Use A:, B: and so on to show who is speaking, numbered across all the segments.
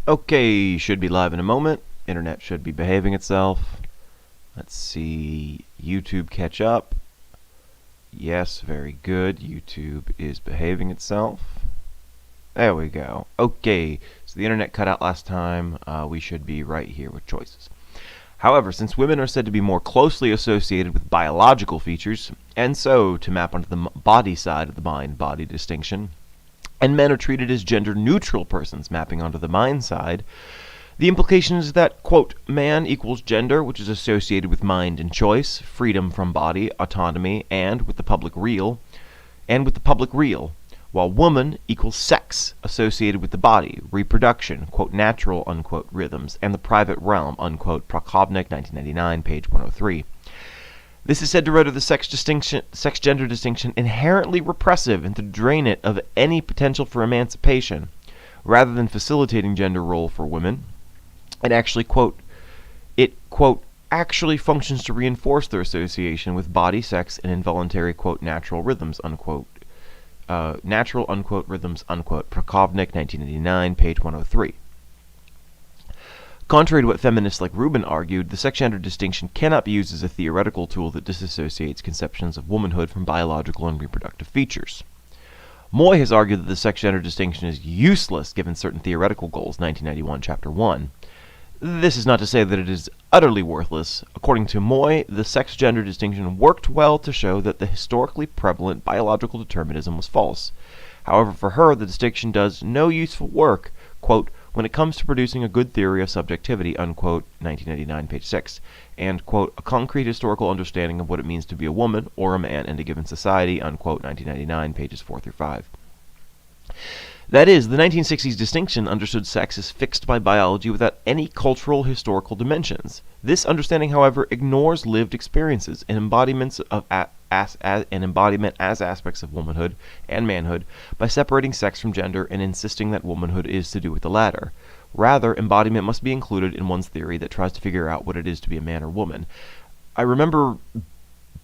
A: Okay, should be live in a moment. Internet should be behaving itself. Let's see. YouTube catch up. Yes, very good. YouTube is behaving itself. There we go. Okay, so the internet cut out last time. We should be right here with choices. However, since women are said to be more closely associated with biological features, and so to map onto the body side of the mind-body distinction, and men are treated as gender-neutral persons mapping onto the mind side, the implication is that, quote, man equals gender, which is associated with mind and choice, freedom from body, autonomy, and with the public real, while woman equals sex, associated with the body, reproduction, quote, natural, unquote, rhythms, and the private realm, unquote, Prokopnik, 1999, page 103. This is said to render the sex-gender distinction inherently repressive and to drain it of any potential for emancipation, rather than facilitating gender role for women. It actually, quote, actually functions to reinforce their association with body, sex, and involuntary, quote, natural rhythms, unquote, natural, unquote, rhythms, unquote, Prokopnik, 1989, page 103. Contrary to what feminists like Rubin argued, the sex-gender distinction cannot be used as a theoretical tool that disassociates conceptions of womanhood from biological and reproductive features. Moy has argued that the sex-gender distinction is useless given certain theoretical goals, 1991, Chapter 1. This is not to say that it is utterly worthless. According to Moy, the sex-gender distinction worked well to show that the historically prevalent biological determinism was false. However, for her, the distinction does no useful work, quote, when it comes to producing a good theory of subjectivity, unquote, 1989, page 6, and, quote, a concrete historical understanding of what it means to be a woman or a man in a given society, unquote, 1999, pages 4 through 5. That is, the 1960s distinction understood sex as fixed by biology without any cultural historical dimensions. This understanding, however, ignores lived experiences and embodiments of as aspects of womanhood and manhood by separating sex from gender and insisting that womanhood is to do with the latter. Rather, embodiment must be included in one's theory that tries to figure out what it is to be a man or woman. I remember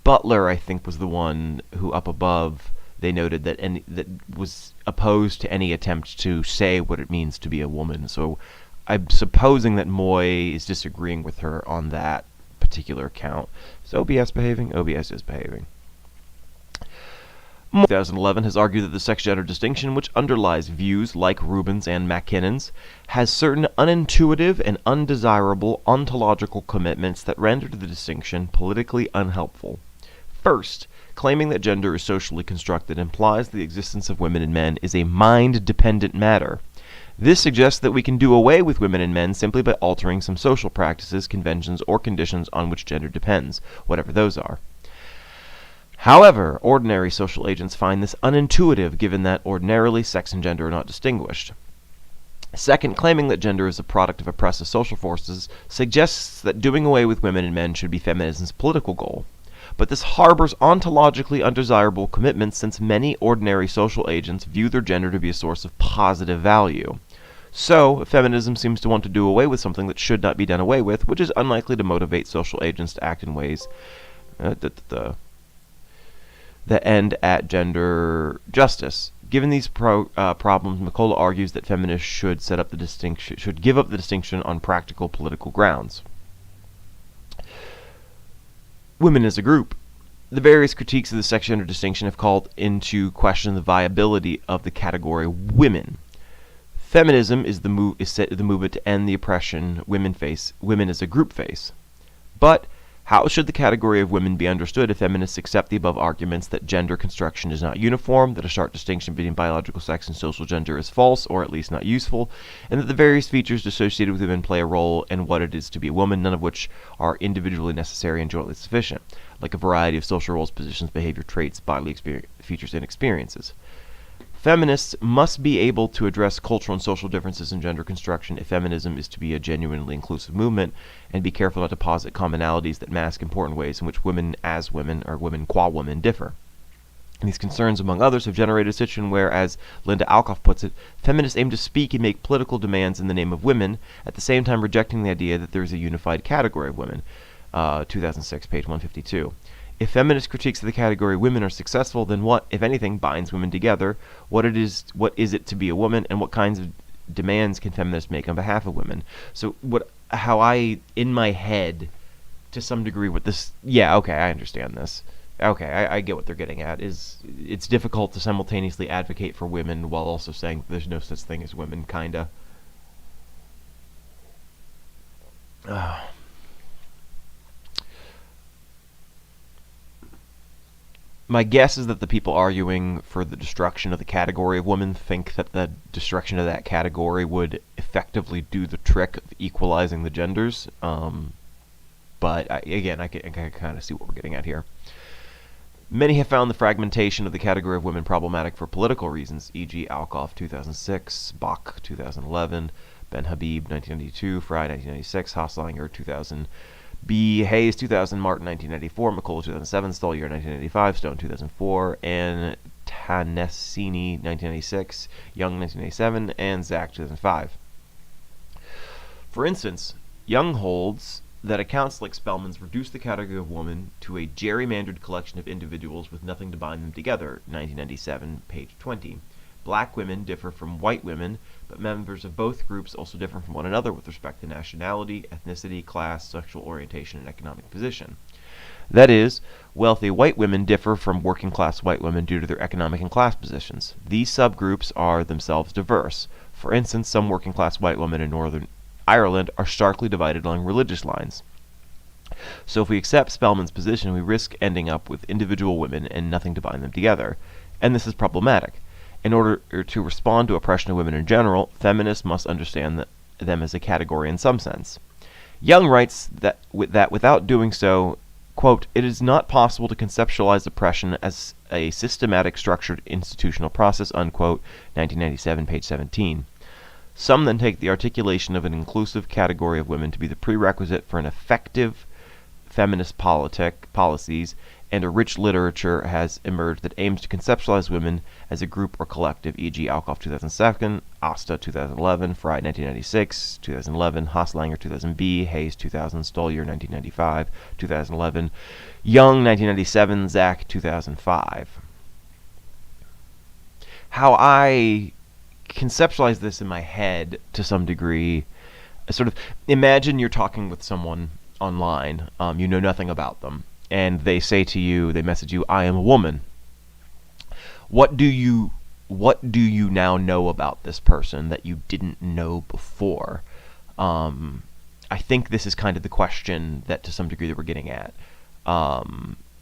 A: Butler, I think, was the one who up above they noted that that was opposed to any attempt to say what it means to be a woman. So I'm supposing that Moy is disagreeing with her on that particular account. Is OBS behaving? OBS is behaving. 2011 has argued that the sex-gender distinction, which underlies views like Rubin's and McKinnon's, has certain unintuitive and undesirable ontological commitments that render the distinction politically unhelpful. First, claiming that gender is socially constructed implies the existence of women and men is a mind-dependent matter. This suggests that we can do away with women and men simply by altering some social practices, conventions, or conditions on which gender depends, whatever those are. However, ordinary social agents find this unintuitive given that ordinarily sex and gender are not distinguished. Second, claiming that gender is a product of oppressive social forces suggests that doing away with women and men should be feminism's political goal. But this harbors ontologically undesirable commitments since many ordinary social agents view their gender to be a source of positive value. So, feminism seems to want to do away with something that should not be done away with, which is unlikely to motivate social agents to act in ways that end at gender justice. Given these problems, McCullough argues that feminists should give up the distinction on practical political grounds. Women as a group. The various critiques of the sex-gender distinction have called into question the viability of the category women. Feminism is the movement to end the oppression women as a group face. But how should the category of women be understood if feminists accept the above arguments that gender construction is not uniform, that a sharp distinction between biological sex and social gender is false, or at least not useful, and that the various features associated with women play a role in what it is to be a woman, none of which are individually necessary and jointly sufficient, like a variety of social roles, positions, behavior, traits, bodily features, and experiences? Feminists must be able to address cultural and social differences in gender construction if feminism is to be a genuinely inclusive movement, and be careful not to posit commonalities that mask important ways in which women as women or women qua women differ. And these concerns, among others, have generated a situation where, as Linda Alcoff puts it, feminists aim to speak and make political demands in the name of women, at the same time rejecting the idea that there is a unified category of women. 2006, page 152. If feminist critiques of the category women are successful, then what, if anything, binds women together? What is it to be a woman, and what kinds of demands can feminists make on behalf of women? So how I, in my head, to some degree, what this, yeah, okay, I understand this. Okay, I get what they're getting at. Is it's difficult to simultaneously advocate for women while also saying there's no such thing as women, kinda. My guess is that the people arguing for the destruction of the category of women think that the destruction of that category would effectively do the trick of equalizing the genders. But again, I can kind of see what we're getting at here. Many have found the fragmentation of the category of women problematic for political reasons, e.g. Alkoff 2006, Bach 2011, Ben Habib 1992, Fry 1996, Hoslinger 2000, B. Hayes 2000, Martin 1994, McCullough 2007, Stollier 1985, Stone 2004, and Tanesini 1996, Young 1987, and Zach 2005. For instance, Young holds that accounts like Spellman's reduce the category of woman to a gerrymandered collection of individuals with nothing to bind them together, 1997, page 20. Black women differ from white women, but members of both groups also differ from one another with respect to nationality, ethnicity, class, sexual orientation, and economic position. That is, wealthy white women differ from working-class white women due to their economic and class positions. These subgroups are themselves diverse. For instance, some working-class white women in Northern Ireland are starkly divided along religious lines. So if we accept Spellman's position, we risk ending up with individual women and nothing to bind them together. And this is problematic. In order to respond to oppression of women in general, feminists must understand them as a category in some sense. Young writes that without doing so, quote, it is not possible to conceptualize oppression as a systematic, structured, institutional process, unquote, 1997, page 17. Some then take the articulation of an inclusive category of women to be the prerequisite for an effective feminist policies, and a rich literature has emerged that aims to conceptualize women as a group or collective, e.g. Alkoff 2007, Asta 2011, Fry 1996, 2011, Hoslinger 2000b, Hayes 2000, Stollier 1995, 2011, Young 1997, Zach 2005. How I conceptualize this in my head to some degree, sort of imagine you're talking with someone online, you know nothing about them, and they say to you, they message you, I am a woman. What do you now know about this person that you didn't know before? I think this is kind of the question that to some degree that we're getting at.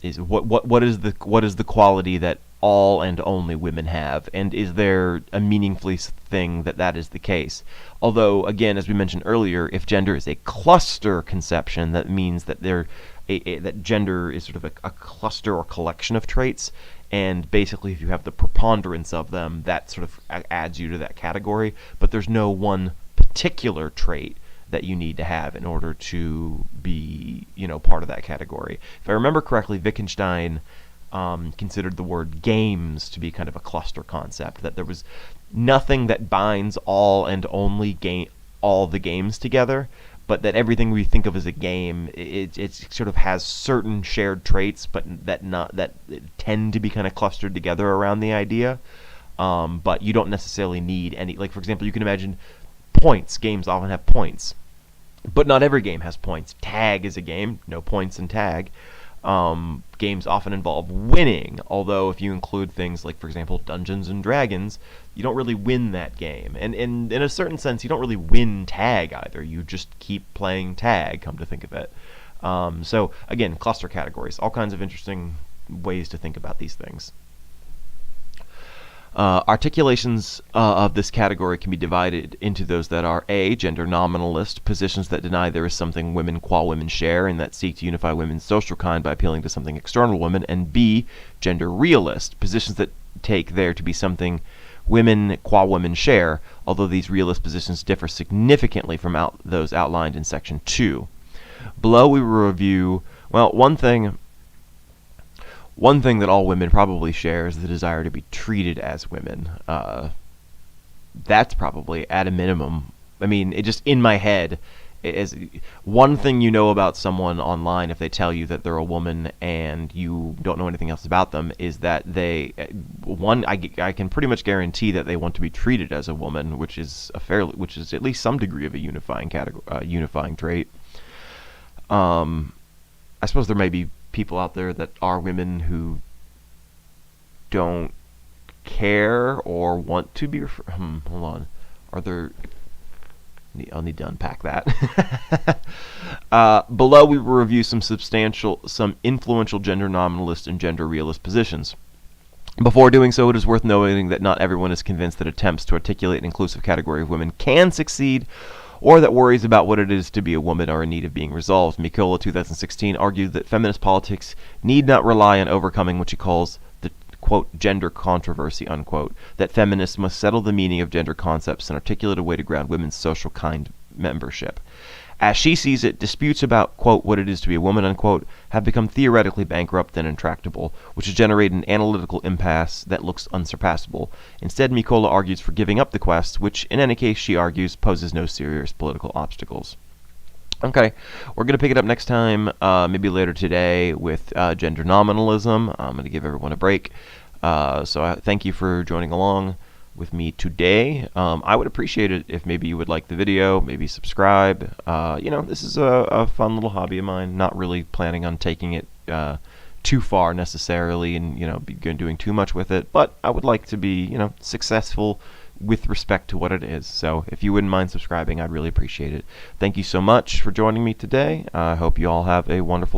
A: Is what is the quality that all and only women have, and is there a meaningful thing that is the case? Although, again, as we mentioned earlier, if gender is a cluster conception, that means that that gender is sort of a cluster or collection of traits, and basically if you have the preponderance of them, that sort of adds you to that category, but there's no one particular trait that you need to have in order to be, part of that category. If I remember correctly, Wittgenstein considered the word games to be kind of a cluster concept, that there was nothing that binds all and only all the games together, but that everything we think of as a game, it sort of has certain shared traits, but that tend to be kind of clustered together around the idea. But you don't necessarily need any, like for example, you can imagine points. Games often have points, but not every game has points. Tag is a game, no points in tag. Games often involve winning, although if you include things like, for example, Dungeons and Dragons, you don't really win that game. And in a certain sense, you don't really win tag either. You just keep playing tag, come to think of it. So, again, cluster categories, all kinds of interesting ways to think about these things. Articulations of this category can be divided into those that are A, gender nominalist, positions that deny there is something women qua women share and that seek to unify women's social kind by appealing to something external to women, and B, gender realist, positions that take there to be something women qua women share, although these realist positions differ significantly from those outlined in section 2. Below we will review, one thing that all women probably share is the desire to be treated as women. That's probably at a minimum. I mean, it just in my head, as one thing you know about someone online, if they tell you that they're a woman and you don't know anything else about them, is that I can pretty much guarantee that they want to be treated as a woman, which is at least some degree of a unifying trait. I suppose there may be people out there that are women who don't care or want to be hold on. Are there... I'll need to unpack that. Below, we will review some influential gender nominalist and gender realist positions. Before doing so, it is worth noting that not everyone is convinced that attempts to articulate an inclusive category of women can succeed, or that worries about what it is to be a woman are in need of being resolved. Mikola, 2016, argued that feminist politics need not rely on overcoming what she calls the, quote, gender controversy, unquote, that feminists must settle the meaning of gender concepts and articulate a way to ground women's social kind membership. As she sees it, disputes about, quote, what it is to be a woman, unquote, have become theoretically bankrupt and intractable, which has generated an analytical impasse that looks unsurpassable. Instead, Mikola argues for giving up the quest, which, in any case, she argues, poses no serious political obstacles. Okay, we're going to pick it up next time, maybe later today, with gender nominalism. I'm going to give everyone a break. So thank you for joining along with me today. I would appreciate it if maybe you would like the video, maybe subscribe. This is a fun little hobby of mine, not really planning on taking it too far necessarily and, doing too much with it, but I would like to be, successful with respect to what it is. So if you wouldn't mind subscribing, I'd really appreciate it. Thank you so much for joining me today. I hope you all have a wonderful